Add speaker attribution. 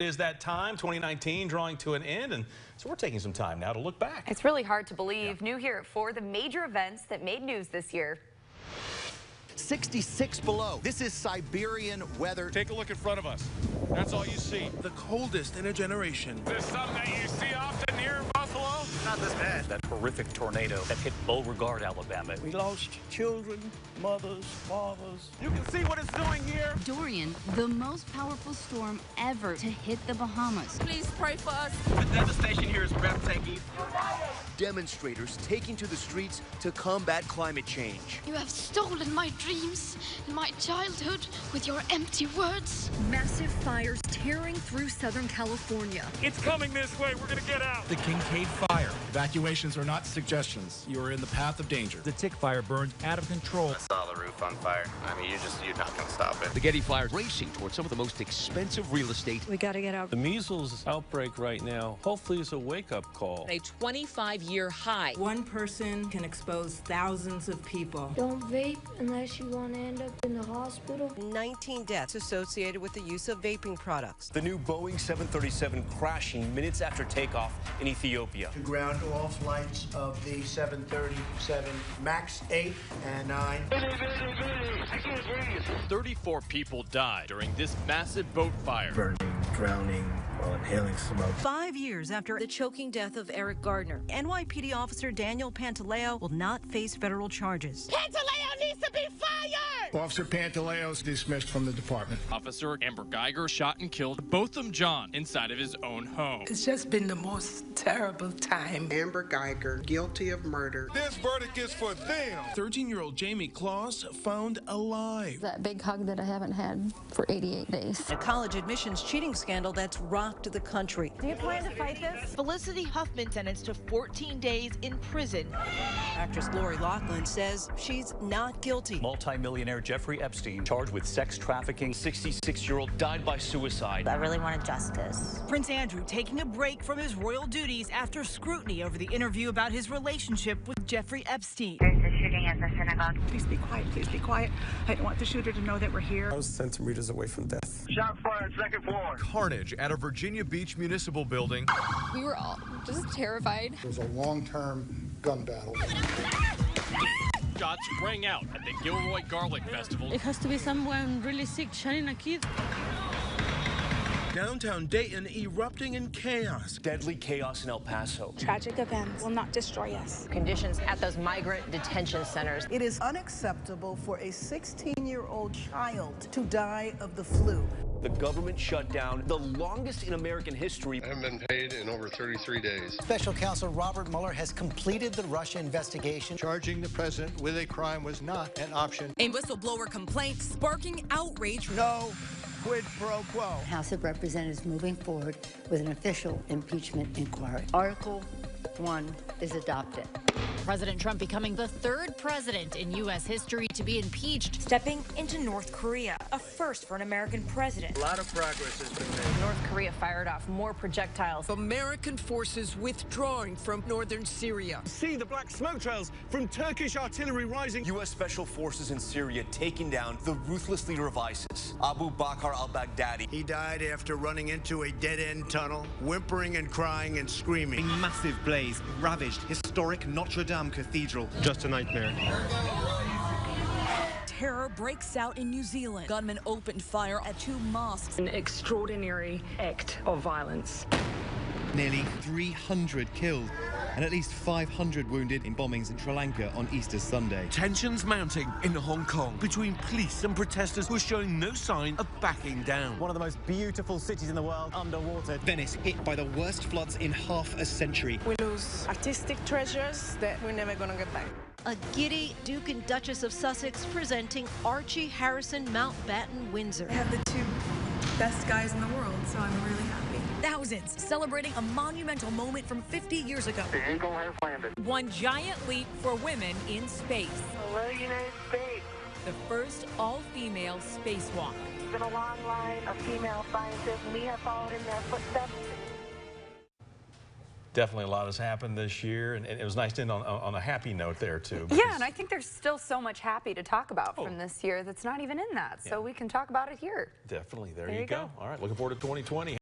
Speaker 1: It is that time, 2019, drawing to an end, and so we're taking some time now to look back.
Speaker 2: It's really hard to believe. New here at 4, the major events that made news this year.
Speaker 3: 66 below. This is Siberian weather.
Speaker 4: Take a look in front of us. That's all you see.
Speaker 5: The coldest in a generation.
Speaker 4: Is this something that you see often here in Buffalo?
Speaker 3: Not this bad.
Speaker 6: That horrific tornado that hit Beauregard, Alabama.
Speaker 5: We lost children, mothers, fathers.
Speaker 4: You can see what it's doing here.
Speaker 7: Dorian, the most powerful storm ever to hit the Bahamas.
Speaker 8: Please pray for us.
Speaker 3: The devastation here is breathtaking. Demonstrators taking to the streets to combat climate change.
Speaker 8: You have stolen my dreams and my childhood with your empty words.
Speaker 9: Massive fires tearing through Southern California.
Speaker 4: It's coming this way. We're going to get out.
Speaker 5: The Kincaid fire. Evacuations are not suggestions. You are in the path of danger.
Speaker 6: The tick fire burns out of control.
Speaker 10: I saw the roof on fire. I mean, you're not going to stop it.
Speaker 3: The Getty fire racing towards some of the most expensive real estate.
Speaker 9: We got to get out.
Speaker 11: The measles outbreak right now, hopefully, is a wake-up call.
Speaker 9: A 25-year high.
Speaker 12: One person can expose thousands of people.
Speaker 8: Don't vape unless you want to end up in the hospital.
Speaker 12: 19 deaths associated with the use of vaping products.
Speaker 3: The new Boeing 737 crashing minutes after takeoff in Ethiopia.
Speaker 13: To ground all flights of the 737 MAX 8 and 9.
Speaker 4: 34 people died during this massive boat fire.
Speaker 13: Burning, drowning while inhaling smoke.
Speaker 12: 5 years after the choking death of Eric Gardner, NYPD officer Daniel Pantaleo will not face federal charges.
Speaker 8: Pantaleo needs to be fired!
Speaker 13: Officer Pantaleo is dismissed from the department.
Speaker 4: Officer Amber Geiger shot and killed Botham John inside of his own home.
Speaker 12: It's just been the most terrible time.
Speaker 13: Amber Geiger, guilty of murder.
Speaker 4: This verdict is for them.
Speaker 5: 13-year-old Jamie Claus found alive.
Speaker 8: That big hug that I haven't had for 88 days.
Speaker 12: A college admissions cheating scandal that's rocked the country.
Speaker 9: Do you plan to fight this?
Speaker 12: Felicity Huffman sentenced to 14 days in prison. Actress Lori Loughlin says she's not guilty.
Speaker 6: Multi-millionaire Jeffrey Epstein, charged with sex trafficking.
Speaker 3: 66-year-old died by suicide.
Speaker 9: I really wanted justice.
Speaker 12: Prince Andrew taking a break from his royal duties after scrutiny over the interview about his relationship with Jeffrey Epstein.
Speaker 9: There's a shooting at the synagogue.
Speaker 12: Please be quiet, please be quiet. I don't want the shooter to know that we're here.
Speaker 13: I was centimeters away from death.
Speaker 4: Shot fired, second floor.
Speaker 5: Carnage at a Virginia Beach municipal building.
Speaker 8: We were all just terrified.
Speaker 13: It was a long-term gun battle.
Speaker 4: Shots rang out at the Gilroy Garlic Festival.
Speaker 9: It has to be someone really sick shining a kid.
Speaker 5: Downtown Dayton erupting in chaos.
Speaker 3: Deadly chaos in El Paso.
Speaker 8: Tragic events will not destroy us.
Speaker 9: Conditions at those migrant detention centers.
Speaker 12: It is unacceptable for a 16-year-old child to die of the flu.
Speaker 3: The government shut down, the longest in American history.
Speaker 10: I haven't been paid in over 33 days.
Speaker 13: Special counsel Robert Mueller has completed the Russia investigation. Charging the president with a crime was not an option.
Speaker 9: A whistleblower complaint sparking outrage.
Speaker 13: No quid pro quo.
Speaker 7: House of Representatives moving forward with an official impeachment inquiry. Article 1 is adopted.
Speaker 9: President Trump becoming the 3rd president in U.S. history to be impeached.
Speaker 12: Stepping into North Korea, a first for an American president.
Speaker 13: A lot of progress has been made.
Speaker 2: North Korea fired off more projectiles.
Speaker 12: American forces withdrawing from northern Syria.
Speaker 4: See the black smoke trails from Turkish artillery rising.
Speaker 3: U.S. Special Forces in Syria taking down the ruthless leader of ISIS, Abu Bakr al-Baghdadi.
Speaker 13: He died after running into a dead-end tunnel, whimpering and crying and screaming.
Speaker 5: A massive blaze ravaged historic Notre Dame Cathedral.
Speaker 10: Just a nightmare.
Speaker 12: Terror breaks out in New Zealand. Gunmen opened fire at 2 mosques.
Speaker 9: An extraordinary act of violence.
Speaker 5: Nearly 300 killed and at least 500 wounded in bombings in Sri Lanka on Easter Sunday.
Speaker 4: Tensions mounting in Hong Kong between police and protesters who are showing no sign of backing down.
Speaker 5: One of the most beautiful cities in the world underwater. Venice hit by the worst floods in half a century.
Speaker 12: We lose artistic treasures that we're never going to get back. A giddy Duke and Duchess of Sussex presenting Archie Harrison Mountbatten Windsor.
Speaker 8: I have the 2 best guys in the world, so I'm really happy.
Speaker 9: Thousands celebrating a monumental moment from 50 years ago.
Speaker 10: The Eagle has landed.
Speaker 9: One giant leap for women in space.
Speaker 8: Hello, United States.
Speaker 9: The first all-female spacewalk.
Speaker 8: It's been a long line of female scientists. We have followed in their footsteps.
Speaker 1: Definitely a lot has happened this year, and it was nice to end on a happy note there, too.
Speaker 2: Yeah, and I think there's still so much happy to talk about from this year that's not even in that, so we can talk about it here.
Speaker 1: Definitely. There you go. All right, looking forward to 2020.